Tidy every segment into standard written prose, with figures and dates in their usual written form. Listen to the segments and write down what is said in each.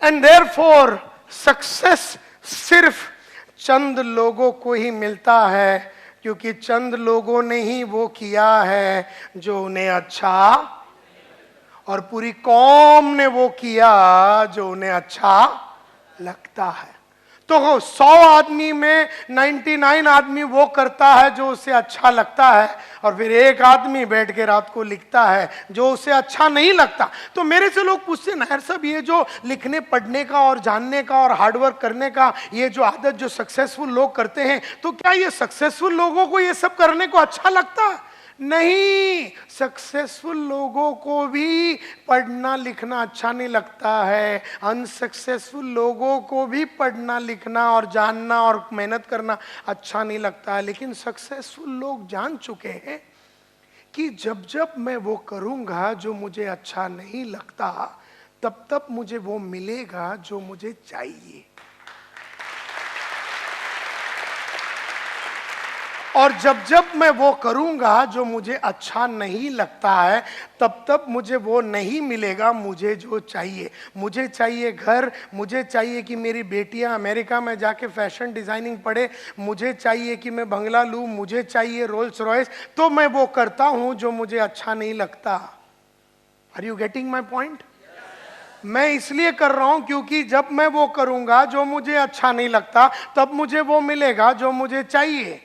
And therefore success सिर्फ चंद लोगों को ही मिलता है, क्योंकि चंद लोगों ने ही वो किया है जो उन्हें अच्छा, और पूरी कौम ने वो किया जो उन्हें अच्छा लगता है। तो 100 आदमी में 99 आदमी वो करता है जो उसे अच्छा लगता है, और फिर एक आदमी बैठ के रात को लिखता है जो उसे अच्छा नहीं लगता। तो मेरे से लोग पूछते हैं, नायर साहब ये जो लिखने पढ़ने का और जानने का और हार्डवर्क करने का ये जो आदत जो सक्सेसफुल लोग करते हैं, तो क्या ये सक्सेसफुल लोगों को ये सब करने को अच्छा लगता है? नहीं, सक्सेसफुल लोगों को भी पढ़ना लिखना अच्छा नहीं लगता है, अनसक्सेसफुल लोगों को भी पढ़ना लिखना और जानना और मेहनत करना अच्छा नहीं लगता है। लेकिन सक्सेसफुल लोग जान चुके हैं कि जब जब मैं वो करूंगा जो मुझे अच्छा नहीं लगता, तब तब मुझे वो मिलेगा जो मुझे चाहिए। और जब जब मैं वो करूंगा जो मुझे अच्छा नहीं लगता है, तब तब मुझे वो नहीं मिलेगा मुझे जो चाहिए। मुझे चाहिए घर, मुझे चाहिए कि मेरी बेटियां अमेरिका में जाके फैशन डिजाइनिंग पढ़े, मुझे चाहिए कि मैं बंगला लूं, मुझे चाहिए रोल्स रॉयस, तो मैं वो करता हूं जो मुझे अच्छा नहीं लगता। Are you getting my point? मैं इसलिए कर रहा हूं क्योंकि जब मैं वो करूंगा जो मुझे अच्छा नहीं लगता, तब मुझे वो मिलेगा जो मुझे चाहिए।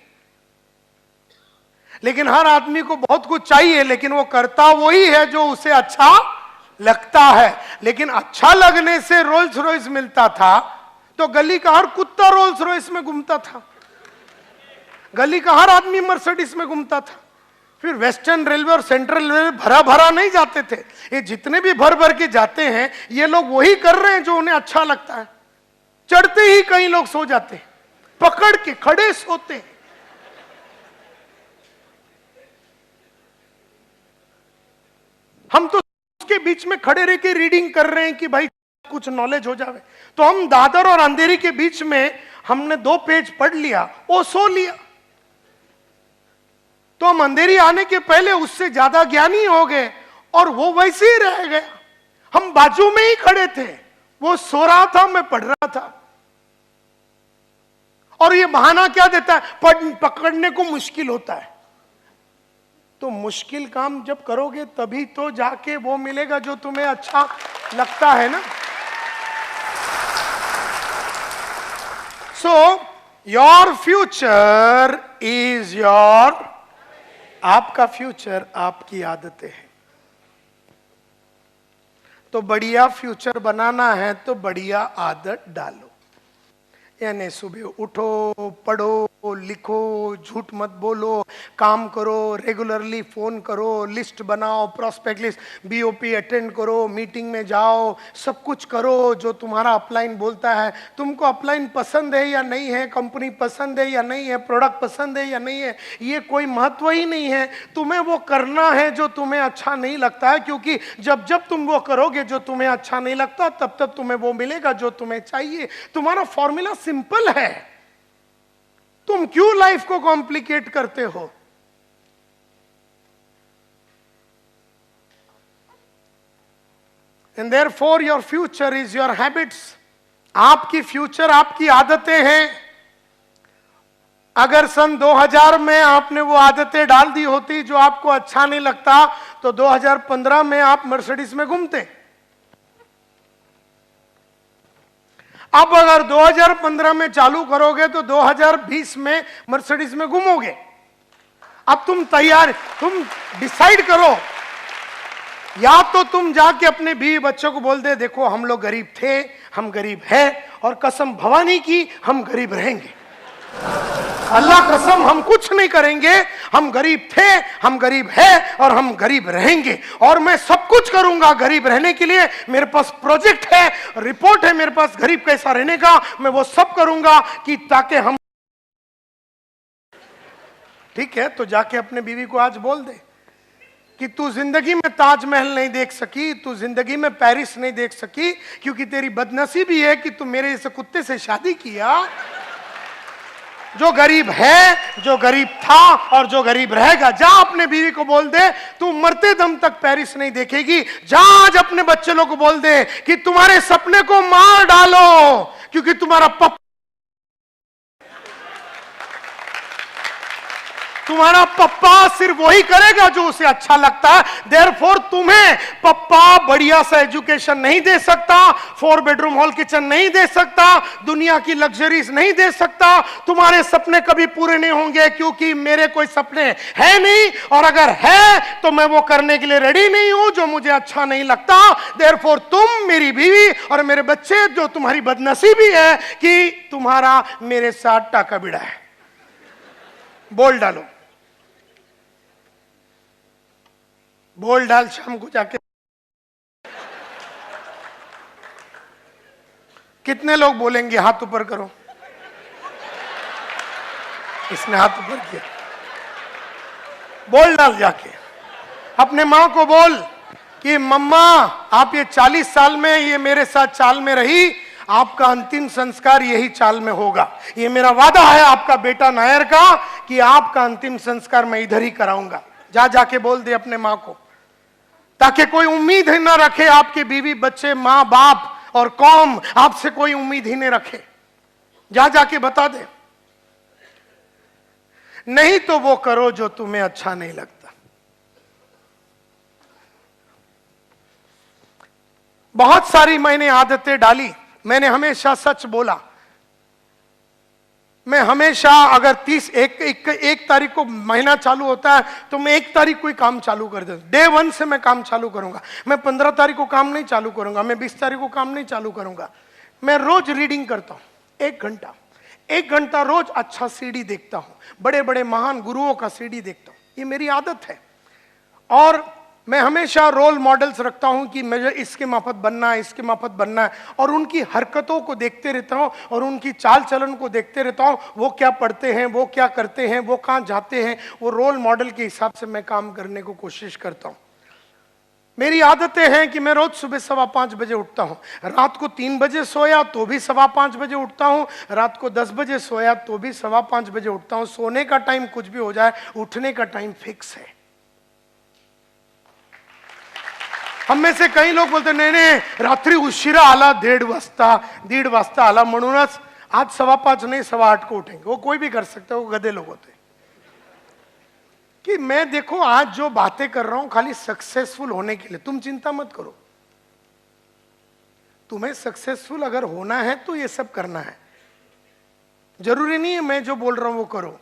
लेकिन हर आदमी को बहुत कुछ चाहिए, लेकिन वो करता वही है जो उसे अच्छा लगता है। लेकिन अच्छा लगने से रोल्स रॉयस मिलता था तो गली का हर कुत्ता रोल्स रॉयस में घूमता था, गली का हर आदमी मर्सिडीज में घूमता था। फिर वेस्टर्न रेलवे और सेंट्रल रेलवे भरा भरा नहीं जाते थे, ये जितने भी भर भर के जाते हैं ये लोग वही कर रहे हैं जो उन्हें अच्छा लगता है। चढ़ते ही कई लोग सो जाते हैं, पकड़ के खड़े सोते हैं। हम तो उसके बीच में खड़े रह के रीडिंग कर रहे हैं कि भाई कुछ नॉलेज हो जावे। तो हम दादर और अंधेरी के बीच में हमने 2 पेज पढ़ लिया, वो सो लिया, तो हम अंधेरी आने के पहले उससे ज्यादा ज्ञानी हो गए और वो वैसे ही रह गया। हम बाजू में ही खड़े थे, वो सो रहा था, मैं पढ़ रहा था। और ये बहाना क्या देता है? पकड़ने को मुश्किल होता है। तो मुश्किल काम जब करोगे तभी तो जाके वो मिलेगा जो तुम्हें अच्छा लगता है ना। So your future is your, आपका फ्यूचर आपकी आदतें हैं। तो बढ़िया फ्यूचर बनाना है तो बढ़िया आदत डालो, यानी सुबह उठो, पढ़ो, लिखो, झूठ मत बोलो, काम करो, रेगुलरली फोन करो, लिस्ट बनाओ, प्रोस्पेक्ट लिस्ट, बीओपी अटेंड करो, मीटिंग में जाओ, सब कुछ करो जो तुम्हारा अपलाइन बोलता है। तुमको अपलाइन पसंद है या नहीं है, कंपनी पसंद है या नहीं है, प्रोडक्ट पसंद है या नहीं है, ये कोई महत्व ही नहीं है। तुम्हें वो करना है जो तुम्हें अच्छा नहीं लगता है, क्योंकि जब जब तुम वो करोगे जो तुम्हें अच्छा नहीं लगता, तब तब तुम्हें वो मिलेगा जो तुम्हें चाहिए। तुम्हारा फॉर्मूला सिंपल है, तुम क्यों लाइफ को कॉम्प्लिकेट करते हो? And therefore your future is your habits. आपकी फ्यूचर आपकी आदतें हैं। अगर सन 2000 में आपने वो आदतें डाल दी होती जो आपको अच्छा नहीं लगता, तो 2015 में आप मर्सिडीज में घूमते। अब अगर 2015 में चालू करोगे तो 2020 में मर्सिडीज में घूमोगे। अब तुम तैयार, तुम डिसाइड करो, या तो तुम जाके अपने बीवी बच्चों को बोल दे, देखो हम लोग गरीब थे, हम गरीब हैं, और कसम भवानी की हम गरीब रहेंगे, अल्लाह कसम हम कुछ नहीं करेंगे, हम गरीब थे, हम गरीब हैं और हम गरीब रहेंगे, और मैं सब कुछ करूंगा गरीब रहने के लिए। मेरे पास प्रोजेक्ट है, रिपोर्ट है मेरे पास गरीब कैसा रहने का, मैं वो सब करूंगा कि ताकि हम। ठीक है, तो जाके अपने बीवी को आज बोल दे कि तू जिंदगी में ताजमहल नहीं देख सकी, तू जिंदगी में पेरिस नहीं देख सकी, क्योंकि तेरी बदनसीबी है कि तू मेरे जैसे कुत्ते से शादी किया। जो गरीब है, जो गरीब था और जो गरीब रहेगा। जा अपने बीवी को बोल दे तू मरते दम तक पेरिस नहीं देखेगी। जा आज अपने बच्चे लोग को बोल दे कि तुम्हारे सपने को मार डालो, क्योंकि तुम्हारा पप्पा सिर्फ वही करेगा जो उसे अच्छा लगता है। देयरफॉर तुम्हें पप्पा बढ़िया सा एजुकेशन नहीं दे सकता, 4 बेडरूम हॉल किचन नहीं दे सकता, दुनिया की लग्जरीज नहीं दे सकता। तुम्हारे सपने कभी पूरे नहीं होंगे, क्योंकि मेरे कोई सपने है नहीं, और अगर है तो मैं वो करने के लिए रेडी नहीं हूं जो मुझे अच्छा नहीं लगता। देयरफॉर तुम, मेरी बीवी और मेरे बच्चे, जो तुम्हारी बदनसीबी है कि तुम्हारा मेरे साथ टाका बिड़ा है। बोल डालो, बोल डाल शाम को जाके। कितने लोग बोलेंगे? हाथ ऊपर करो। इसने हाथ ऊपर किया। बोल डाल जाके अपने मां को बोल कि मम्मा आप ये 40 साल में ये मेरे साथ चाल में रही, आपका अंतिम संस्कार यही चाल में होगा। ये मेरा वादा है आपका बेटा नायर का कि आपका अंतिम संस्कार मैं इधर ही कराऊंगा। जा जाके बोल दे अपने मां को, ताकि कोई उम्मीद ही ना रखे, आपके बीवी बच्चे मां बाप और कौम आपसे कोई उम्मीद ही नहीं रखे। जा जाके बता दे। नहीं तो वो करो जो तुम्हें अच्छा नहीं लगता। बहुत सारी मैंने आदतें डाली, मैंने हमेशा सच बोला। मैं हमेशा अगर 1 तारीख को महीना चालू होता है तो मैं 1 तारीख को ही काम चालू कर देता हूं। डे 1 से मैं काम चालू करूंगा। मैं 15 तारीख को काम नहीं चालू करूंगा, मैं 20 तारीख को काम नहीं चालू करूंगा। मैं रोज रीडिंग करता हूं 1 घंटा रोज। अच्छा सीडी देखता हूं, बड़े बड़े महान गुरुओं का सीडी देखता हूं। ये मेरी आदत है। और मैं हमेशा रोल मॉडल्स रखता हूं कि मुझे इसके माफत बनना है, इसके माफत बनना है, और उनकी हरकतों को देखते रहता हूं और उनकी चाल चलन को देखते रहता हूं। वो क्या पढ़ते हैं, वो क्या करते हैं, वो कहां जाते हैं, वो रोल मॉडल के हिसाब से मैं काम करने को कोशिश करता हूं। मेरी आदतें हैं कि मैं रोज सुबह 5:15 बजे उठता हूं। रात को 3 बजे सोया तो भी 5:15 बजे उठता हूं। रात को 10 बजे सोया तो भी 5:15 बजे उठता हूं। सोने का टाइम कुछ भी हो जाए, उठने का टाइम फिक्स है। हम में से कई लोग बोलते नहीं रात्री उशिरा आला 1:30 वाजता आला म्हणूनच आज 5:15 नहीं 8:15 को उठेंगे। वो कोई भी कर सकते हैं, वो गधे लोग होते हैं। कि मैं देखो आज जो बातें कर रहा हूं खाली सक्सेसफुल होने के लिए, तुम चिंता मत करो। तुम्हें सक्सेसफुल अगर होना है तो ये सब करना है। जरूरी नहीं है मैं जो बोल रहा हूं वो करो।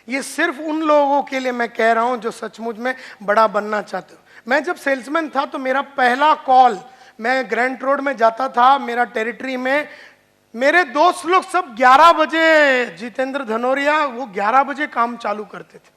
ये सिर्फ उन लोगों के लिए मैं कह रहा हूं जो सचमुच में बड़ा बनना चाहते हो। मैं जब सेल्समैन था तो मेरा पहला कॉल, मैं ग्रैंड रोड में जाता था, मेरा टेरिटरी में मेरे दोस्त लोग सब 11 बजे, जितेंद्र धनोरिया वो 11 बजे काम चालू करते थे।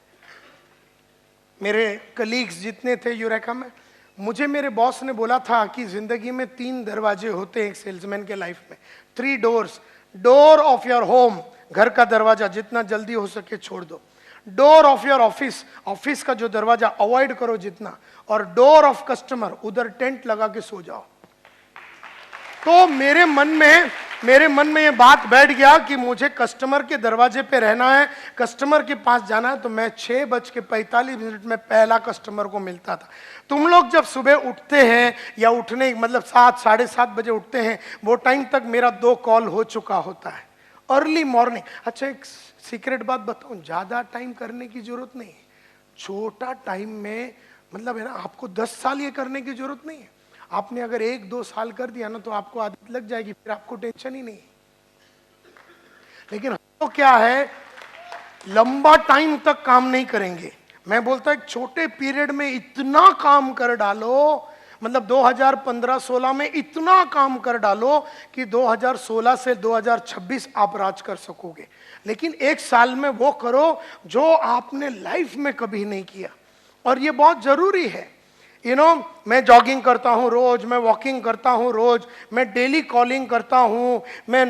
मेरे कलीग्स जितने थे यूरेका में, मुझे मेरे बॉस ने बोला था कि जिंदगी में 3 दरवाजे होते हैं एक सेल्समैन के लाइफ में, 3 doors. Door of your home, घर का दरवाजा जितना जल्दी हो सके छोड़ दो। Door of your office, office का जो दरवाजा अवॉइड करो जितना। और डोर ऑफ कस्टमर, उधर टेंट लगा के सो जाओ। तो मेरे मन में ये बात बैठ गया कि मुझे कस्टमर के दरवाजे पे रहना है, कस्टमर के पास जाना है। तो मैं 6:45 में पहला कस्टमर को मिलता था। तुम लोग जब सुबह उठते हैं या उठने मतलब 7 साढ़े 7 बजे उठते हैं, वो टाइम तक मेरा 2 कॉल हो चुका होता है। Early morning. अच्छा एक सीक्रेट बात बताऊं, ज्यादा टाइम करने की जरूरत नहीं है। छोटा टाइम में मतलब है ना, आपको 10 साल ये करने की जरूरत नहीं है। आपने अगर 1-2 साल कर दिया ना तो आपको आदत लग जाएगी, फिर आपको टेंशन ही नहीं। लेकिन तो क्या है, लंबा टाइम तक काम नहीं करेंगे। मैं बोलता एक छोटे पीरियड में इतना काम कर डालो, मतलब 2015-16 में इतना काम कर डालो कि 2016 से 2026 आप राज कर सकोगे। लेकिन 1 साल में वो करो जो आपने लाइफ में कभी नहीं किया। और ये बहुत जरूरी है। मैं जॉगिंग करता हूँ रोज, मैं वॉकिंग करता हूँ रोज, मैं डेली कॉलिंग करता हूँ, मैं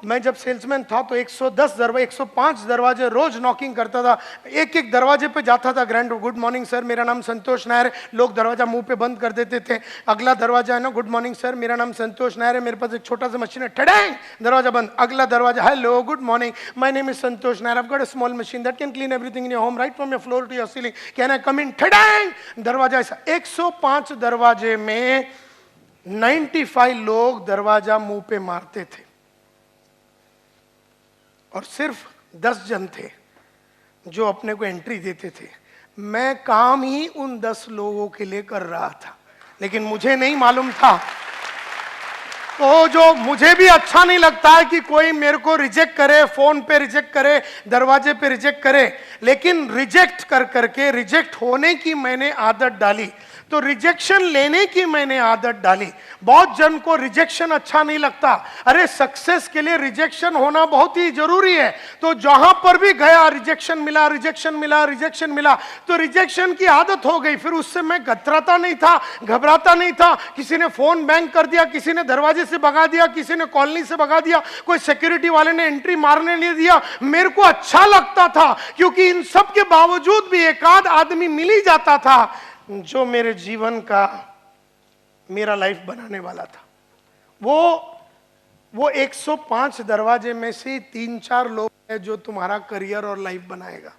मैं जब सेल्समैन था तो 110 दरवाजे 105 दरवाजे रोज नॉकिंग करता था। एक एक दरवाजे पे जाता था, ग्रैंड गुड मॉर्निंग सर मेरा नाम संतोष नायर, लोग दरवाजा मुंह पे बंद कर देते थे। अगला दरवाजा है ना, गुड मॉर्निंग सर मेरा नाम संतोष नायर है, मेरे पास एक छोटा सा मशीन है, ठड़ैंग दरवाजा बंद। अगला दरवाजा, hello good morning my name is Santosh Nair, I have got a small machine that can clean everything in your home right from your floor to your ceiling, can I come in, ठड़ैंग दरवाजा। ऐसा 105 दरवाजे में 95 लोग दरवाजा मुंह पे मारते थे और सिर्फ 10 जन थे जो अपने को एंट्री देते थे। मैं काम ही उन 10 लोगों के लिए कर रहा था, लेकिन मुझे नहीं मालूम था। तो जो मुझे भी अच्छा नहीं लगता है कि कोई मेरे को रिजेक्ट करे, फोन पे रिजेक्ट करे, दरवाजे पे रिजेक्ट करे, लेकिन रिजेक्ट कर करके रिजेक्ट होने की मैंने आदत डाली, तो रिजेक्शन लेने की मैंने आदत डाली। बहुत जन को रिजेक्शन अच्छा नहीं लगता, अरे सक्सेस के लिए रिजेक्शन होना बहुत ही जरूरी है। तो जहां पर भी गया रिजेक्शन मिला, रिजेक्शन मिला, रिजेक्शन मिला, तो रिजेक्शन की आदत हो गई। फिर उससे मैं कतराता नहीं था, घबराता नहीं था। किसी ने फोन बैंग कर दिया, किसी ने दरवाजे से भगा दिया, किसी ने कॉलोनी से भगा दिया, कोई सिक्योरिटी वाले ने एंट्री मारने नहीं दिया, मेरे को अच्छा लगता था, क्योंकि इन सब के बावजूद भी एक आध आदमी मिल ही जाता था जो मेरे जीवन का, मेरा लाइफ बनाने वाला था। वो 105 दरवाजे में से 3-4 लोग हैं जो तुम्हारा करियर और लाइफ बनाएगा।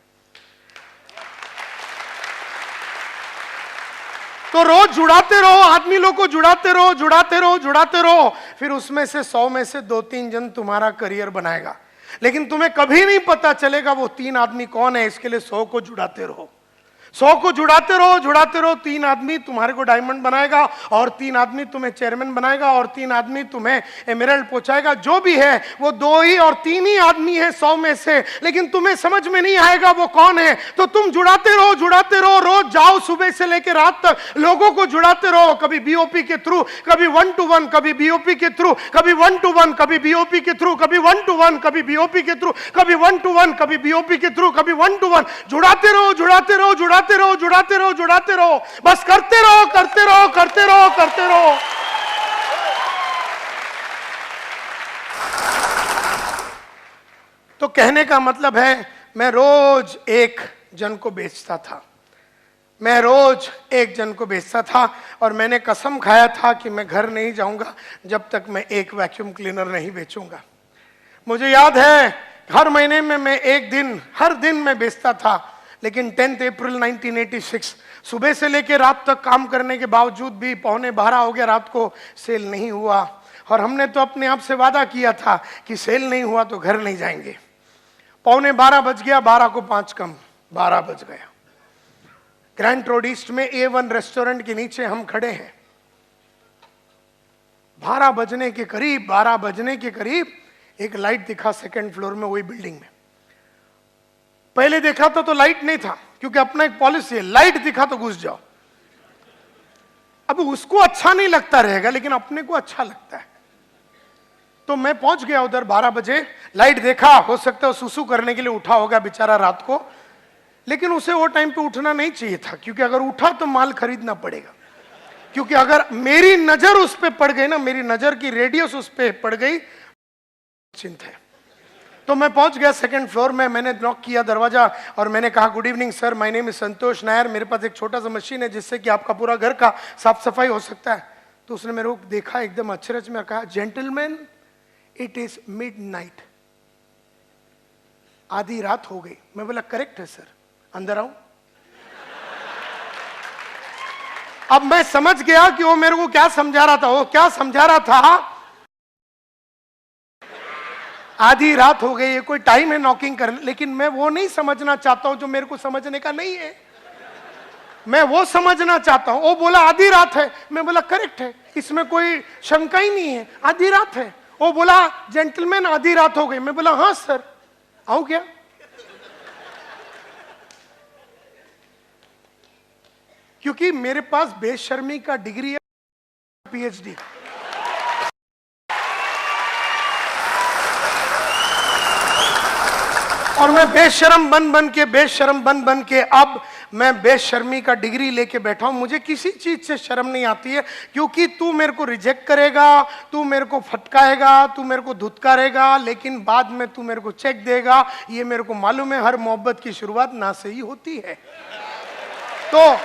तो रोज जुड़ाते रहो, आदमी लोग को जुड़ाते रहो, जुड़ाते रहो, जुड़ाते रहो, फिर उसमें से 100 में से 2-3 जन तुम्हारा करियर बनाएगा। लेकिन तुम्हें कभी नहीं पता चलेगा वो 3 आदमी कौन है, इसके लिए 100 को जुड़ाते रहो, 100 को जुड़ाते रहो, जुड़ाते रहो। 3 आदमी तुम्हारे को डायमंड बनाएगा, और 3 आदमी तुम्हें चेयरमैन बनाएगा, और 3 आदमी तुम्हें एमराल्ड पहुंचाएगा। जो भी है वो 2 ही और 3 ही आदमी है 100 में से, लेकिन तुम्हें समझ में नहीं आएगा वो कौन है। तो तुम जुड़ाते रहो, जुड़ाते रहो, रोज जाओ सुबह से लेकर रात तक लोगों को जुड़ाते रहो, कभी बीओपी के थ्रू, कभी 1-to-1, कभी बीओपी के थ्रू, कभी 1-to-1, कभी बीओपी के थ्रू, कभी 1-to-1, कभी बीओपी के थ्रू, कभी 1-to-1, कभी बीओपी के थ्रू, कभी 1-to-1। जुड़ाते रहो, जुड़ाते रहो, जुड़ाते रहो, जुड़ाते रहो, जुड़ाते रहो, बस करते रहो, करते रहो, करते रहो, करते रहो। तो कहने का मतलब है, मैं रोज एक जन को बेचता था, मैं रोज एक जन को बेचता था, और मैंने कसम खाया था कि मैं घर नहीं जाऊंगा जब तक मैं एक वैक्यूम क्लीनर नहीं बेचूंगा। मुझे याद है हर महीने में मैं एक दिन, हर दिन मैं बेचता था। लेकिन 10 अप्रैल 1986 सुबह से लेकर रात तक काम करने के बावजूद भी 11:15 हो गया रात को, सेल नहीं हुआ। और हमने तो अपने आप से वादा किया था कि सेल नहीं हुआ तो घर नहीं जाएंगे। 11:15 बज गया, 12 को 5 कम, 12 बज गया। ग्रैंड रोड ईस्ट में A1 रेस्टोरेंट के नीचे हम खड़े हैं। 12 बजने के करीब एक लाइट दिखा सेकंड फ्लोर में, वही बिल्डिंग में। पहले देखा तो लाइट नहीं था, क्योंकि अपना एक पॉलिसी है, लाइट दिखा तो घुस जाओ। अब उसको अच्छा नहीं लगता रहेगा, लेकिन अपने को अच्छा लगता है। तो मैं पहुंच गया उधर 12 बजे, लाइट देखा, हो सकता है सुसु करने के लिए उठा होगा बेचारा रात को, लेकिन उसे वो टाइम पे उठना नहीं चाहिए था, क्योंकि अगर उठा तो माल खरीदना पड़ेगा। क्योंकि अगर मेरी नजर उस पर पड़ गई ना, मेरी नजर की रेडियस उस पर पड़ गई, चिंता है। तो मैं पहुंच गया सेकंड फ्लोर में, मैंने नॉक किया दरवाजा और मैंने कहा, good evening sir, my name is Santosh Nair, मेरे पास एक छोटा सा मशीन है जिससे कि आपका पूरा घर का साफ सफाई हो सकता है। तो उसने मेरे को देखा एकदम अचरज में, कहा, जेंटलमैन इट इज मिडनाइट, आधी रात हो गई। मैं बोला, करेक्ट है सर, अंदर आऊं। अब मैं समझ गया कि वो मेरे को क्या समझा रहा था। वो क्या समझा रहा था, आधी रात हो गई है, कोई टाइम है नॉकिंग करने, लेकिन मैं वो नहीं समझना चाहता हूं जो मेरे को समझने का नहीं है। मैं वो समझना चाहता हूं। वो बोला आधी रात है, मैं बोला करेक्ट है, इसमें कोई शंका ही नहीं है, आधी रात है। वो बोला, जेंटलमैन आधी रात हो गई। मैं बोला, हाँ सर, आऊं क्या? क्योंकि मेरे पास बेशर्मी का डिग्री है, PhD। और मैं बेशरम बन बन के अब मैं बेशर्मी का डिग्री लेके बैठा हूं, मुझे किसी चीज से शर्म नहीं आती है, क्योंकि तू मेरे को रिजेक्ट करेगा, तू मेरे को फटकाएगा, तू मेरे को धुतकारेगा, लेकिन बाद में तू मेरे को चेक देगा। ये मेरे को मालूम है, हर मोहब्बत की शुरुआत ना से ही होती है। तो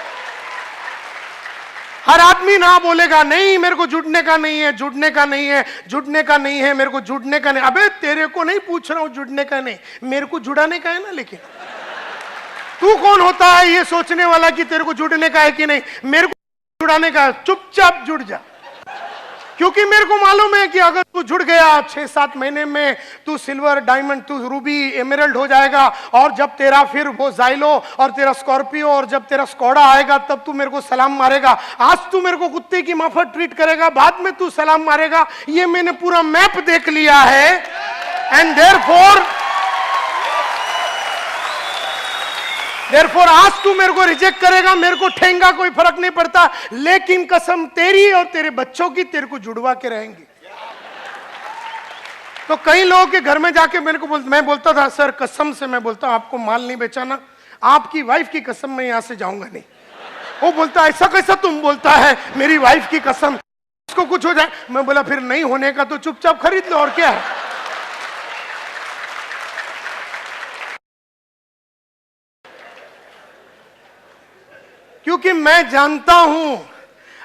हर आदमी ना बोलेगा, नहीं मेरे को जुड़ने का नहीं है, जुड़ने का नहीं है, जुड़ने का नहीं है, मेरे को जुड़ने का नहीं। अबे तेरे को नहीं पूछ रहा हूं जुड़ने का नहीं, मेरे को जुड़ाने का है ना। लेकिन तू कौन होता है ये सोचने वाला कि तेरे को जुड़ने का है कि नहीं? मेरे को जुड़ाने का है, चुपचाप जुड़ जा, क्योंकि मेरे को मालूम है कि अगर तू जुड़ गया 6-7 महीने में तू सिल्वर, डायमंड, तू रूबी, एमराल्ड हो जाएगा। और जब तेरा फिर वो जाइलो और तेरा स्कॉर्पियो और जब तेरा स्कॉडा आएगा तब तू मेरे को सलाम मारेगा। आज तू मेरे को कुत्ते की माफक ट्रीट करेगा, बाद में तू सलाम मारेगा। ये मैंने पूरा मैप देख लिया है। एंड देयरफॉर आज तू मेरे को रिजेक्ट करेगा, मेरे को ठेंगा, कोई फर्क नहीं पड़ता, लेकिन कसम तेरी और तेरे बच्चों की तेरे को जुड़वा के रहेंगी। तो कई लोगों के घर में जाके मेरे को मैं बोलता था, सर कसम से मैं बोलता हूं आपको माल नहीं बेचाना, आपकी वाइफ की कसम मैं यहां से जाऊंगा नहीं। वो बोलता ऐसा कैसा तुम बोलता है, मेरी वाइफ की कसम, उसको कुछ हो जाए। मैं बोला फिर नहीं होने का तो चुपचाप खरीद लो, और क्या है। क्योंकि मैं जानता हूं,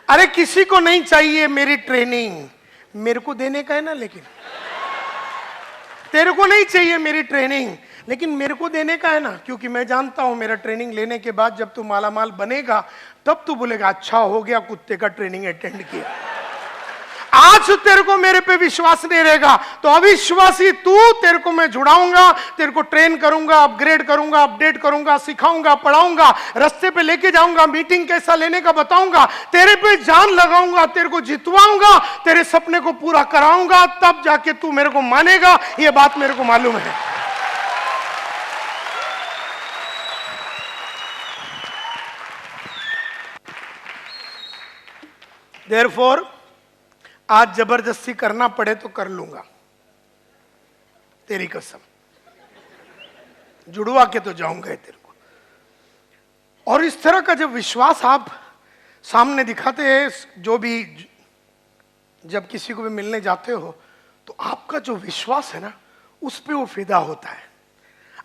अरे किसी को नहीं चाहिए मेरी ट्रेनिंग, मेरे को देने का है ना। लेकिन तेरे को नहीं चाहिए मेरी ट्रेनिंग, लेकिन मेरे को देने का है ना। क्योंकि मैं जानता हूं मेरा ट्रेनिंग लेने के बाद जब तू मालामाल बनेगा तब तू बोलेगा अच्छा हो गया कुत्ते का ट्रेनिंग अटेंड किया। आज तेरे को मेरे पे विश्वास नहीं रहेगा तो अविश्वासी तू, तेरे को मैं जुड़ाऊंगा, तेरे को ट्रेन करूंगा, अपग्रेड करूंगा, अपडेट करूंगा, सिखाऊंगा, पढ़ाऊंगा, रास्ते पे लेके जाऊंगा, मीटिंग कैसा लेने का बताऊंगा, तेरे पे जान लगाऊंगा, तेरे को जितवाऊंगा, तेरे सपने को पूरा कराऊंगा, तब जाके तू मेरे को मानेगा। ये बात मेरे को मालूम है। देयरफॉर आज जबरदस्ती करना पड़े तो कर लूंगा, तेरी कसम, जुड़वा के तो जाऊंगा तेरे को। और इस तरह का जब विश्वास आप सामने दिखाते हैं, जो भी जब किसी को भी मिलने जाते हो, तो आपका जो विश्वास है ना उस पे वो फिदा होता है,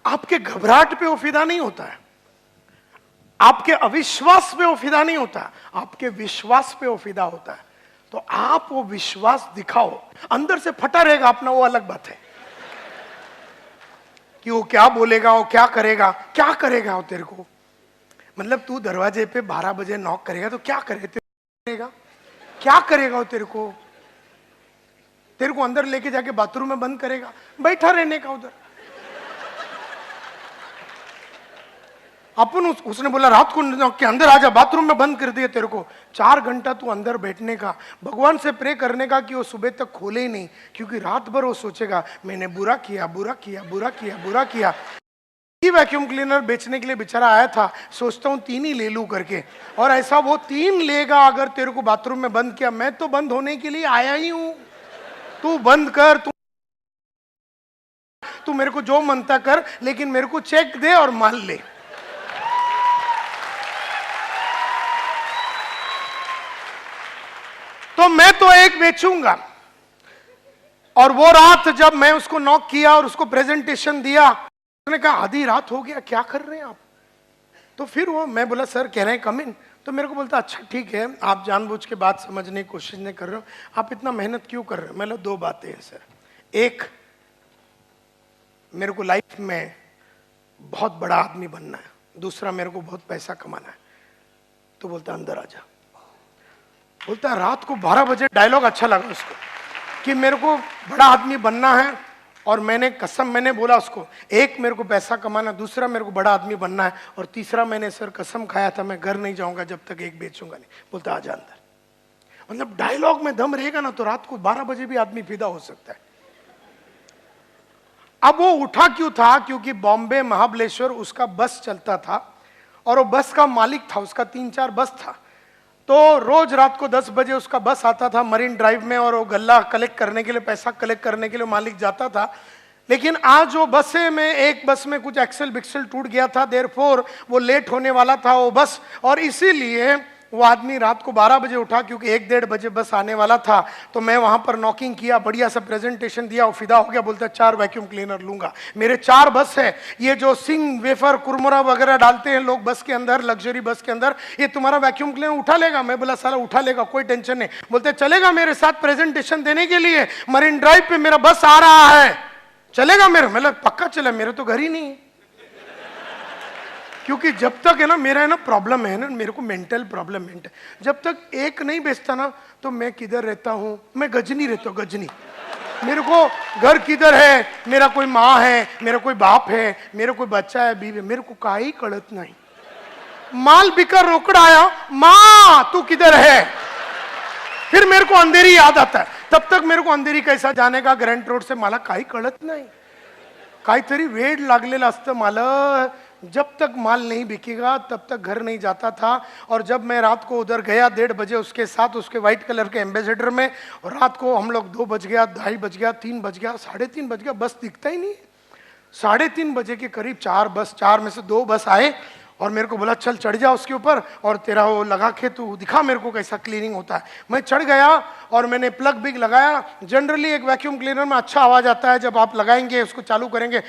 आपके घबराहट पे वो फिदा नहीं होता है, आपके अविश्वास पे वो फिदा नहीं होता, आपके विश्वास पे वो फिदा होता है। तो आप वो विश्वास दिखाओ, अंदर से फटा रहेगा अपना, वो अलग बात है कि वो क्या बोलेगा, वो क्या करेगा, क्या करेगा वो तेरे को। मतलब तू दरवाजे पे 12 बजे नॉक करेगा तो क्या करेगा, क्या करेगा वो तेरे को अंदर लेके जाके बाथरूम में बंद करेगा, बैठा रहने का उधर। अपन उसने बोला रात को नॉक के अंदर आजा, बाथरूम में बंद कर दिया तेरे को। 4 घंटा तू अंदर बैठने का, भगवान से प्रे करने का कि वो सुबह तक खोले ही नहीं, क्योंकि रात भर वो सोचेगा मैंने बुरा किया, बुरा किया, बुरा किया, बुरा किया। वैक्यूम क्लीनर बेचने के लिए बेचारा आया था, सोचता हूँ 3 ही ले लूं करके, और ऐसा वो 3 लेगा अगर तेरे को बाथरूम में बंद किया। मैं तो बंद होने के लिए आया ही हूं, तू बंद कर, तू मेरे को जो मनता कर, लेकिन मेरे को चेक दे और माल ले। तो मैं तो एक बेचूंगा। और वो रात जब मैं उसको नॉक किया और उसको प्रेजेंटेशन दिया, उसने कहा आधी रात हो गया, क्या कर रहे हैं आप। तो फिर वो, मैं बोला सर कह रहे हैं कम इन। तो मेरे को बोलता अच्छा ठीक है, आप जानबूझ के बात समझने की कोशिश नहीं कर रहे हो, आप इतना मेहनत क्यों कर रहे हो। मतलब 2 बातें हैं सर, एक मेरे को लाइफ में बहुत बड़ा आदमी बनना है, दूसरा मेरे को बहुत पैसा कमाना है। तो बोलता अंदर आ जा। बोलता रात को 12 बजे, डायलॉग अच्छा लगा उसको कि मेरे को बड़ा आदमी बनना है, और मैंने बोला उसको, एक मेरे को पैसा कमाना, दूसरा मेरे को बड़ा आदमी बनना है, और तीसरा मैंने सर कसम खाया था मैं घर नहीं जाऊंगा जब तक एक बेचूंगा नहीं। बोलता आजा अंदर। मतलब डायलॉग में दम रहेगा ना तो रात को 12 बजे भी आदमी फिदा हो सकता है। अब वो उठा क्यों था, क्योंकि बॉम्बे महाबलेश्वर उसका बस चलता था, और वो बस का मालिक था, उसका 3-4 बस था। तो रोज रात को 10 बजे उसका बस आता था मरीन ड्राइव में, और वो गल्ला कलेक्ट करने के लिए, पैसा कलेक्ट करने के लिए मालिक जाता था। लेकिन आज वो बसें में, एक बस में कुछ एक्सल बिक्सल टूट गया था, देयरफॉर वो लेट होने वाला था वो बस, और इसीलिए वो आदमी रात को 12 बजे उठा क्योंकि 1-1:30 बजे बस आने वाला था। तो मैं वहां पर नॉकिंग किया, बढ़िया सा प्रेजेंटेशन दिया, वो फिदा हो गया, बोलता 4 वैक्यूम क्लीनर लूंगा। मेरे 4 बस है, ये जो सिंग वेफर कुरमुरा वगैरह डालते हैं लोग बस के अंदर, लग्जरी बस के अंदर, ये तुम्हारा वैक्यूम क्लीनर उठा लेगा? मैं बोला साला उठा लेगा, कोई टेंशन नहीं। बोलते चलेगा मेरे साथ प्रेजेंटेशन देने के लिए, मरीन ड्राइव पे मेरा बस आ रहा है, चलेगा मेरे? मतलब पक्का चला, मेरे तो घर ही नहीं है। क्योंकि जब तक है ना, मेरा है ना प्रॉब्लम है ना, मेरे को मेंटल प्रॉब्लम है, जब तक एक नहीं बेचता ना, तो मैं किधर रहता हूं, मैं गजनी रहता हूं, गजनी। मेरे को घर किधर है, मेरा कोई माँ है, मेरा कोई बाप है, मेरा कोई बच्चा है, बीवी, मेरे को काई कड़त नहीं। माल बिका रोकड़ा आया, माँ तू किधर है, फिर मेरे को अंधेरी याद आता है। तब तक मेरे को अंधेरी कैसा जाने का ग्रैंड रोड से, मला काही कळत नाही, काहीतरी वेड लागलेला असतं मला। जब तक माल नहीं बिकेगा तब तक घर नहीं जाता था। और जब मैं रात को उधर गया 1:30 बजे उसके साथ, उसके व्हाइट कलर के एम्बेसडर में, और रात को हम लोग 2 बज गया, 2:30 बज गया, 3 बज गया, 3:30 बज गया, बस दिखता ही नहीं। 3:30 बजे के करीब 4 बस, 4 में से 2 बस आए और मेरे को बोला चल चढ़ जा उसके ऊपर और तेरा वो लगा के तू दिखा मेरे को कैसा क्लीनिंग होता है। मैं चढ़ गया और मैंने प्लग बिग लगाया। जनरली एक वैक्यूम क्लीनर में अच्छा आवाज आता है, जब आप लगाएंगे उसको चालू करेंगे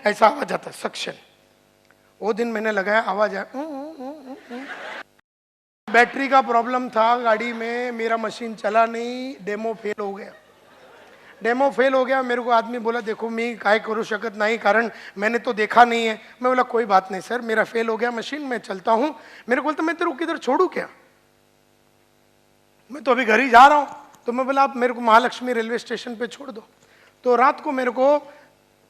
ऐसा आवाज आता है, सक्शन। वो दिन मैंने लगाया, आवाज आया। बैटरी का प्रॉब्लम था गाड़ी में, मेरा मशीन चला नहीं, डेमो फेल हो गया। डेमो फेल हो गया। मेरे को आदमी बोला देखो मी काय करू शकत नहीं, कारण मैंने तो देखा नहीं है। मैं बोला कोई बात नहीं सर, मेरा फेल हो गया मशीन, मैं चलता हूं। मेरे को बोलता मैं तेरे को किधर छोड़ू क्या, मैं तो अभी घर ही जा रहा हूं। तो मैं बोला आप मेरे को महालक्ष्मी रेलवे स्टेशन पे छोड़ दो। तो रात को मेरे को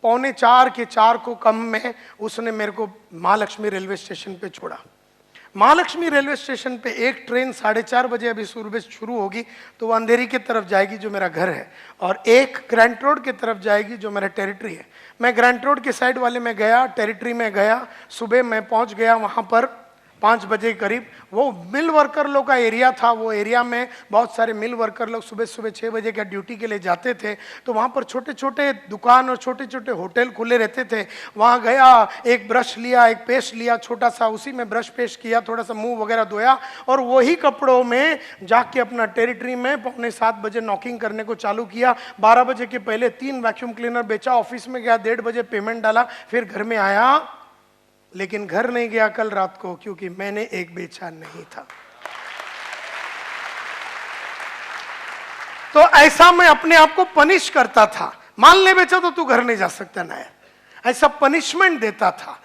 3:45 के 4 को कम में उसने मेरे को महालक्ष्मी रेलवे स्टेशन पे छोड़ा। महालक्ष्मी रेलवे स्टेशन पे एक ट्रेन 4:30 बजे अभी सुबह शुरू होगी, तो वो अंधेरी की तरफ जाएगी जो मेरा घर है, और एक ग्रैंट रोड की तरफ जाएगी जो मेरा टेरिटरी है। मैं ग्रैंट रोड के साइड वाले में गया, टेरिटरी में गया। सुबह मैं पहुंच गया वहां पर 5 बजे करीब। वो मिल वर्कर लोग का एरिया था, वो एरिया में बहुत सारे मिल वर्कर लोग सुबह सुबह 6 बजे का ड्यूटी के लिए जाते थे। तो वहाँ पर छोटे छोटे दुकान और छोटे छोटे होटल खुले रहते थे। वहाँ गया, एक ब्रश लिया, एक पेस्ट लिया छोटा सा, उसी में ब्रश पेस्ट किया, थोड़ा सा मुंह वगैरह धोया, और वही कपड़ों में जाके अपना टेरिटरी में 6:45 बजे नॉकिंग करने को चालू किया। 12 बजे के पहले 3 वैक्यूम क्लीनर बेचा, ऑफिस में गया, 1:30 बजे पेमेंट डाला, फिर घर में आया। लेकिन घर नहीं गया कल रात को, क्योंकि मैंने एक बेचा नहीं था। तो ऐसा मैं अपने आप को पनिश करता था। माल नहीं बेचा तो तू घर नहीं जा सकता ना यार, ऐसा पनिशमेंट देता था।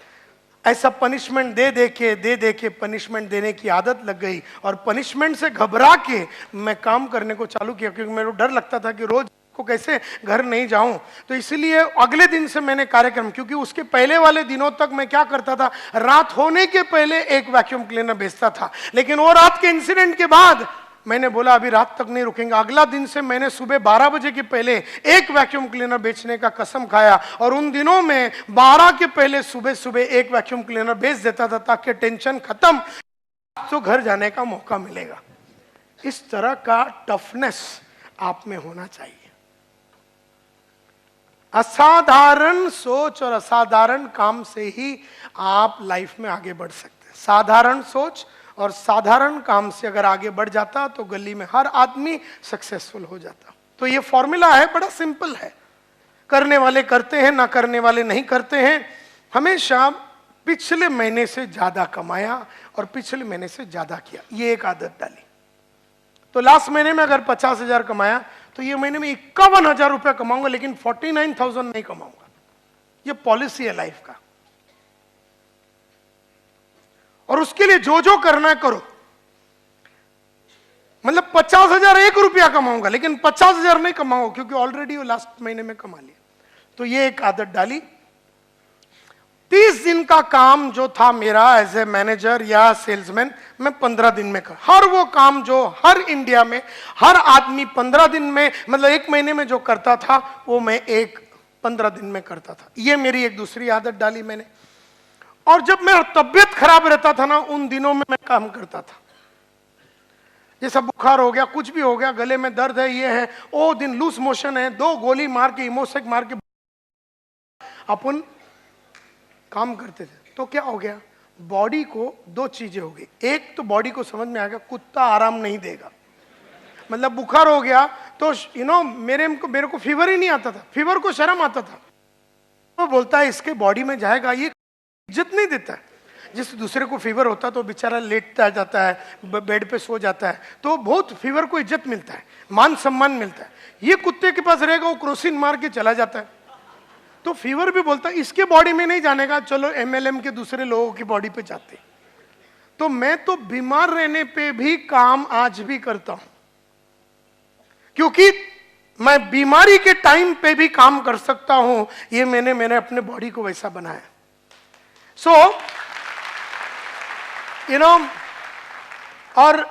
ऐसा पनिशमेंट दे दे के पनिशमेंट देने की आदत लग गई, और पनिशमेंट से घबरा के मैं काम करने को चालू किया, क्योंकि मेरे को डर लगता था कि रोज को कैसे घर नहीं जाऊं। तो इसलिए अगले दिन से मैंने कार्यक्रम, क्योंकि उसके पहले वाले दिनों तक मैं क्या करता था, रात होने के पहले एक वैक्यूम क्लीनर बेचता था। लेकिन वो रात के इंसिडेंट के बाद मैंने बोला अभी रात तक नहीं रुकेंगे। अगला दिन से मैंने सुबह 12 बजे के पहले एक वैक्यूम क्लीनर बेचने का कसम खाया, और उन दिनों में 12 के पहले सुबह सुबह एक वैक्यूम क्लीनर बेच देता था, ताकि टेंशन खत्म, तो घर जाने का मौका मिलेगा। इस तरह का टफनेस आप में होना चाहिए। असाधारण सोच और असाधारण काम से ही आप लाइफ में आगे बढ़ सकते हैं। साधारण सोच और साधारण काम से अगर आगे बढ़ जाता तो गली में हर आदमी सक्सेसफुल हो जाता। तो ये फॉर्मूला है, बड़ा सिंपल है। करने वाले करते हैं, ना करने वाले नहीं करते हैं। हमेशा पिछले महीने से ज्यादा कमाया और पिछले महीने से ज्यादा किया, ये एक आदत डाली। तो लास्ट महीने में अगर 50,000 कमाया तो ये महीने में 51,000 रुपया कमाऊंगा, लेकिन 49,000 नहीं कमाऊंगा। ये पॉलिसी है लाइफ का। और उसके लिए जो जो करना है करो। मतलब 50,000 1 रुपया कमाऊंगा, लेकिन 50,000 नहीं कमाऊंगा, क्योंकि ऑलरेडी वो लास्ट महीने में कमा लिया। तो ये एक आदत डाली। 30 दिन का काम जो था मेरा एज ए मैनेजर या सेल्समैन, मैं 15 दिन में कर। हर वो काम जो हर इंडिया में हर आदमी 15 दिन में, मतलब 1 महीने में जो करता था, वो मैं 15 दिन में करता था। ये मेरी एक दूसरी आदत डाली मैंने। और जब मेरा तबियत खराब रहता था ना, उन दिनों में मैं काम करता था। जैसा बुखार हो गया, कुछ भी हो गया, गले में दर्द है, ये है, ओ दिन लूज मोशन है, 2 गोली मार के इमोसेक मार के अपन काम करते थे तो क्या हो गया, बॉडी को दो चीजें हो गई। एक तो बॉडी को समझ में आ गया कुत्ता आराम नहीं देगा, मतलब बुखार हो गया तो मेरे को फीवर ही नहीं आता था, फीवर को शर्म आता था। वो बोलता है इसके बॉडी में जाएगा, ये इज्जत नहीं देता है। जिस दूसरे को फीवर होता है तो बेचारा लेटता जाता है, बेड पे सो जाता है, तो बहुत फीवर को इज्जत मिलता है, मान सम्मान मिलता है। ये कुत्ते के पास रहेगा, वो क्रोसिन मार के चला जाता है। तो फीवर भी बोलता है इसके बॉडी में नहीं जाने का, चलो एमएलएम के दूसरे लोगों की बॉडी पे जाते। तो मैं तो बीमार रहने पे भी काम आज भी करता हूं, क्योंकि मैं बीमारी के टाइम पे भी काम कर सकता हूं। ये मैंने अपने बॉडी को वैसा बनाया। और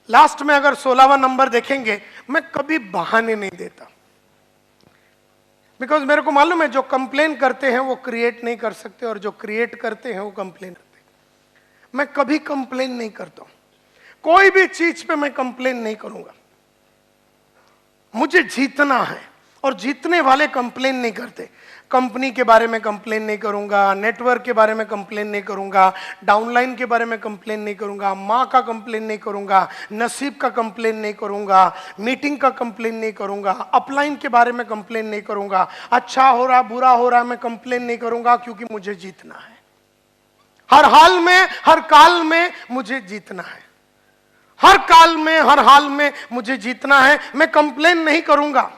लास्ट में अगर 16वां नंबर देखेंगे, मैं कभी बहाने नहीं देता, बिकॉज मेरे को मालूम है जो कंप्लेन करते हैं वो क्रिएट नहीं कर सकते, और जो क्रिएट करते हैं वो कंप्लेन करते हैं। मैं कभी कंप्लेन नहीं करता हूं, कोई भी चीज पे मैं कंप्लेन नहीं करूंगा। मुझे जीतना है, और जीतने वाले कंप्लेन नहीं करते। कंपनी के बारे में कंप्लेन नहीं करूंगा, नेटवर्क के बारे में कंप्लेन नहीं करूंगा, डाउनलाइन के बारे में कंप्लेन नहीं करूंगा, माँ का कंप्लेन नहीं करूंगा, नसीब का कंप्लेन नहीं करूंगा, मीटिंग का कंप्लेन नहीं करूंगा, अपलाइन के बारे में कंप्लेन नहीं करूंगा, अच्छा हो रहा बुरा हो रहा मैं कंप्लेन नहीं करूंगा, क्योंकि मुझे जीतना है। हर हाल में हर काल में मुझे जीतना है, हर काल में हर हाल में मुझे जीतना है। मैं कंप्लेन नहीं करूंगा,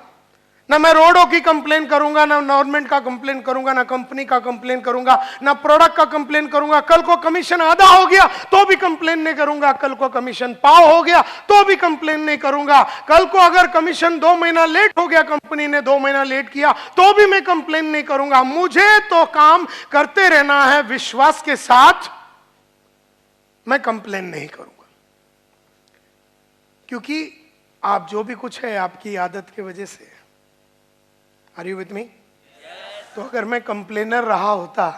ना मैं रोडों की कंप्लेन करूंगा, ना गवर्नमेंट का कंप्लेन करूंगा, ना कंपनी का कंप्लेन करूंगा, ना प्रोडक्ट का कंप्लेन करूंगा। कल को कमीशन आधा हो गया तो भी कंप्लेन नहीं करूंगा, कल को कमीशन पाव हो गया तो भी कंप्लेन नहीं करूंगा, कल को अगर कमीशन 2 महीना लेट हो गया, कंपनी ने 2 महीना लेट किया तो भी मैं कंप्लेन नहीं करूंगा। मुझे तो काम करते रहना है विश्वास के साथ, मैं कंप्लेन नहीं करूंगा। क्योंकि आप जो भी कुछ है आपकी आदत की वजह से। Are you with me? तो अगर मैं कंप्लेनर रहा होता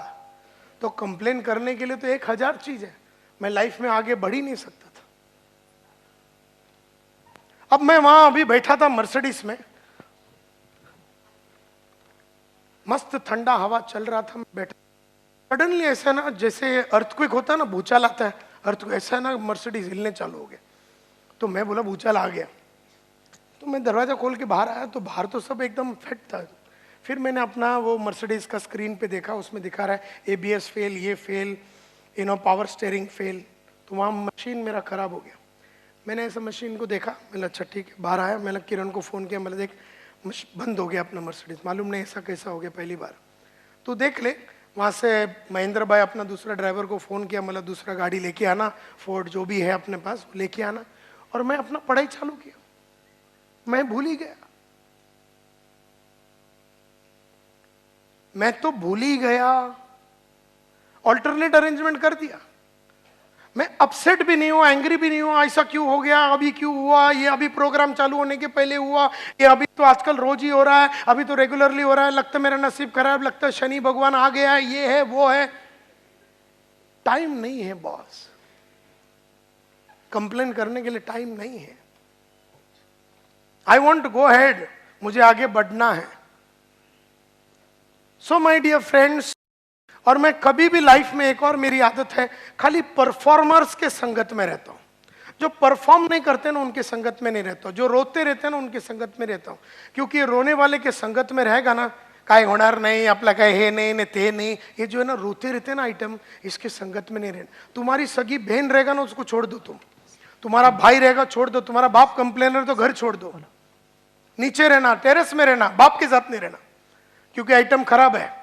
तो कंप्लेन करने के लिए तो 1000 चीज है, मैं लाइफ में आगे बढ़ ही नहीं सकता था। अब मैं वहां अभी बैठा था मर्सिडीज में, मस्त ठंडा हवा चल रहा था, मैं बैठा। सडनली ऐसा ना जैसे अर्थक्वेक होता है ना, भूचाल आता है, अर्थक्वेक ऐसा ना मर्सिडीज हिलने चालू हो गया। तो मैं बोला भूचाल आ गया, तो मैं दरवाजा खोल के बाहर आया तो बाहर तो सब एकदम फिट था। फिर मैंने अपना वो मर्सिडीज का स्क्रीन पे देखा, उसमें दिखा रहा है एबीएस फेल, ये फेल, पावर स्टीयरिंग फेल। तो वहाँ मशीन मेरा खराब हो गया। मैंने ऐसा मशीन को देखा, मैंने अच्छा ठीक है, बाहर आया, मैंने किरण को फ़ोन किया, मैंने देख बंद हो गया अपना मर्सिडीज, मालूम नहीं ऐसा कैसा हो गया पहली बार, तो देख ले। वहाँ से महेंद्र भाई अपना दूसरा ड्राइवर को फ़ोन किया, मतलब दूसरा गाड़ी लेके आना, फोर्ड जो भी है अपने पास लेके आना, और मैं अपना पढ़ाई चालू किया। मैं भूल ही गया, मैं तो भूल ही गया, ऑल्टरनेट अरेंजमेंट कर दिया। मैं अपसेट भी नहीं हुआ, एंग्री भी नहीं हुआ, ऐसा क्यों हो गया, अभी क्यों हुआ, ये अभी प्रोग्राम चालू होने के पहले हुआ, ये अभी तो आजकल रोज ही हो रहा है, अभी तो रेगुलरली हो रहा है, लगता है मेरा नसीब खराब, लगता है शनि भगवान आ गया है, ये है वो है। टाइम नहीं है बॉस, कंप्लेन करने के लिए टाइम नहीं है। I want to go head, मुझे आगे बढ़ना है। सो माई डियर फ्रेंड्स, और मैं कभी भी लाइफ में, एक और मेरी आदत है, खाली परफॉर्मर्स के संगत में रहता हूं। जो परफॉर्म नहीं करते ना उनके संगत में नहीं रहता हूं, जो रोते रहते हैं ना उनके संगत में रहता हूं। क्योंकि रोने वाले के संगत में रहेगा ना, काय होणार नहीं, आपला काय हे नहीं ने ते नहीं, ये जो है ना रोते रहते हैं ना आइटम, इसके संगत में नहीं रहना। तुम्हारी सगी बहन रहेगा ना उसको छोड़ दो, तुम्हारा भाई रहेगा छोड़ दो, तुम्हारा बाप कंप्लेनर तो घर छोड़ दो, नीचे रहना, टेरेस में रहना, बाप के साथ नहीं रहना, क्योंकि आइटम खराब है।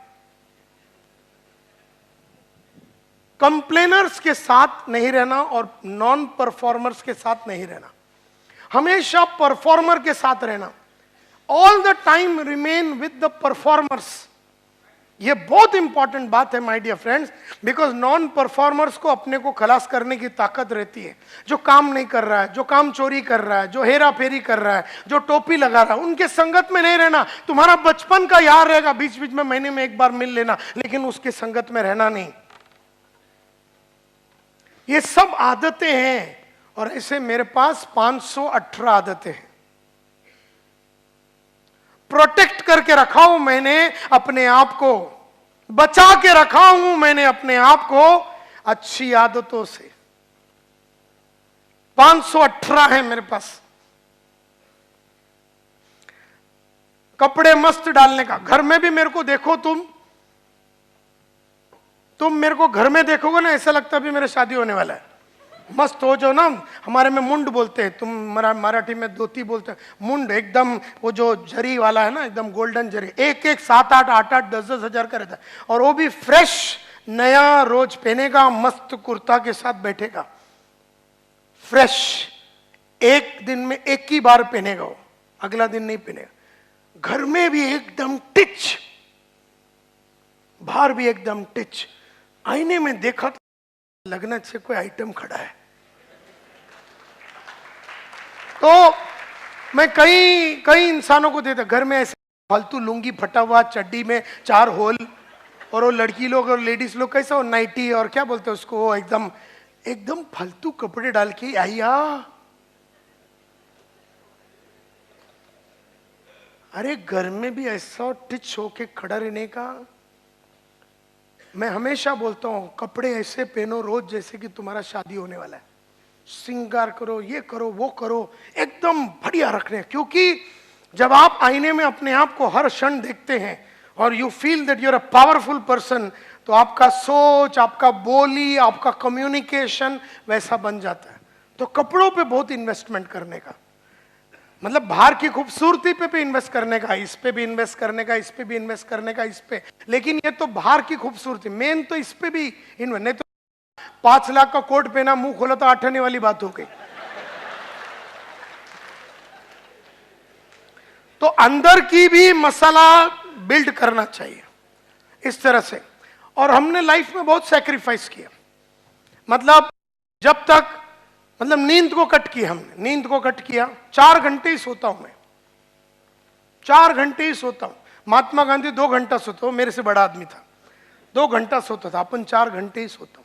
कंप्लेनर्स के साथ नहीं रहना और नॉन परफॉर्मर्स के साथ नहीं रहना, हमेशा परफॉर्मर के साथ रहना। All the time remain with the performers. ये बहुत इंपॉर्टेंट बात है my dear friends, because non performers को अपने को खलास करने की ताकत रहती है। जो काम नहीं कर रहा है, जो काम चोरी कर रहा है, जो हेरा फेरी कर रहा है, जो टोपी लगा रहा है, उनके संगत में नहीं रहना। तुम्हारा बचपन का यार रहेगा, बीच बीच में महीने में एक बार मिल लेना, लेकिन उसके संगत में रहना नहीं। ये सब आदतें हैं, और ऐसे मेरे पास 518 आदतें हैं। प्रोटेक्ट करके रखा हूं मैंने अपने आप को। बचा के रखा हूं मैंने अपने आप को अच्छी आदतों से। 518 है मेरे पास। कपड़े मस्त डालने का, घर में भी मेरे को देखो, तुम मेरे को घर में देखोगे ना, ऐसा लगता भी मेरे शादी होने वाला है। मस्त हो जो ना, हमारे में मुंड बोलते हैं, तुम मराठी में धोती बोलते हैं, मुंड एकदम वो जो जरी वाला है ना, एकदम गोल्डन जरी, एक 7-8, 8-8, 10-10 हजार का रहता है, और वो भी फ्रेश नया रोज पहनेगा, मस्त कुर्ता के साथ बैठेगा, फ्रेश, एक दिन में एक ही बार पहनेगा वो, अगला दिन नहीं पहनेगा। घर में भी एकदम टिच, बाहर भी एकदम टिच। आईने में देखा तो लगना चाहिए कोई आइटम खड़ा है। तो मैं कई इंसानों को देता, घर में ऐसे फालतू लुंगी फटा हुआ, चड्डी में 4 होल, और वो लड़की लोग और लेडीज लोग कैसा, वो नाइटी और क्या बोलते हैं उसको, वो एकदम फालतू कपड़े डाल के आइया। अरे घर में भी ऐसा टिच होके खड़ा रहने का। मैं हमेशा बोलता हूं, कपड़े ऐसे पहनो रोज जैसे कि तुम्हारा शादी होने वाला है। श्रृंगार करो, ये करो, वो करो, एकदम बढ़िया रखने। क्योंकि जब आप आईने में अपने आप को हर क्षण देखते हैं और you feel that you are a powerful person, तो आपका सोच, आपका बोली, आपका कम्युनिकेशन वैसा बन जाता है। तो कपड़ों पे बहुत इन्वेस्टमेंट करने का, मतलब बाहर की खूबसूरती पे भी इन्वेस्ट करने का, इस पे भी इन्वेस्ट करने का, इस पे भी इन्वेस्ट करने का, इस पे। लेकिन ये तो बाहर की खूबसूरती, मेन तो इस पे भी इन्वेस्ट। नहीं तो 5 लाख का कोट पहना, मुंह खोला तो 8 आने वाली बात हो गई। तो अंदर की भी मसाला बिल्ड करना चाहिए इस तरह से। और हमने लाइफ में बहुत सैक्रिफाइस किया, मतलब जब तक, मतलब नींद को कट किया हमने, नींद को कट किया। 4 घंटे ही सोता हूं मैं, 4 घंटे ही सोता हूं। महात्मा गांधी 2 घंटा सोता, मेरे से बड़ा आदमी था, 2 घंटा सोता था, अपन 4 घंटे ही सोता हूं।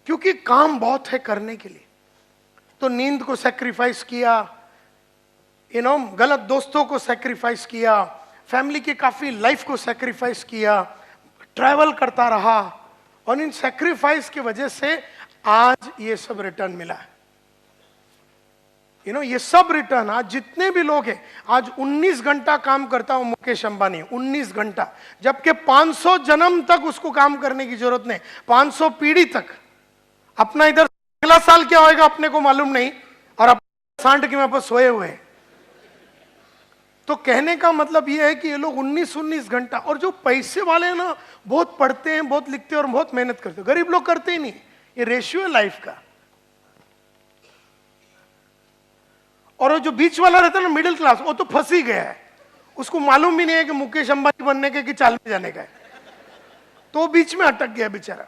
क्योंकि काम बहुत है करने के लिए, तो नींद को सैक्रिफाइस किया, गलत दोस्तों को सैक्रिफाइस किया, फैमिली की काफी लाइफ को सैक्रिफाइस किया, ट्रैवल करता रहा, और इन सैक्रिफाइस की वजह से आज ये सब रिटर्न मिला है। ये सब रिटर्न, आज जितने भी लोग हैं, आज 19 घंटा काम करता हूं मुकेश अंबानी, 19 घंटा, जबकि 500 जन्म तक उसको काम करने की जरूरत नहीं, 500 पीढ़ी तक। अपना इधर अगला साल क्या होएगा अपने को मालूम नहीं, और अपने सांड के में सोए हुए हैं। तो कहने का मतलब ये है कि ये लोग 19 घंटा, और जो पैसे वाले हैं ना, बहुत पढ़ते हैं, बहुत लिखते हैं और बहुत मेहनत करते हैं, गरीब लोग करते ही नहीं। ये रेशियो है लाइफ का। और वो जो बीच वाला रहता है ना, मिडिल क्लास, वो तो फंस ही गया है, उसको मालूम भी नहीं है कि मुकेश अंबानी बनने के कि चाल में जाने का है, तो बीच में अटक गया बेचारा।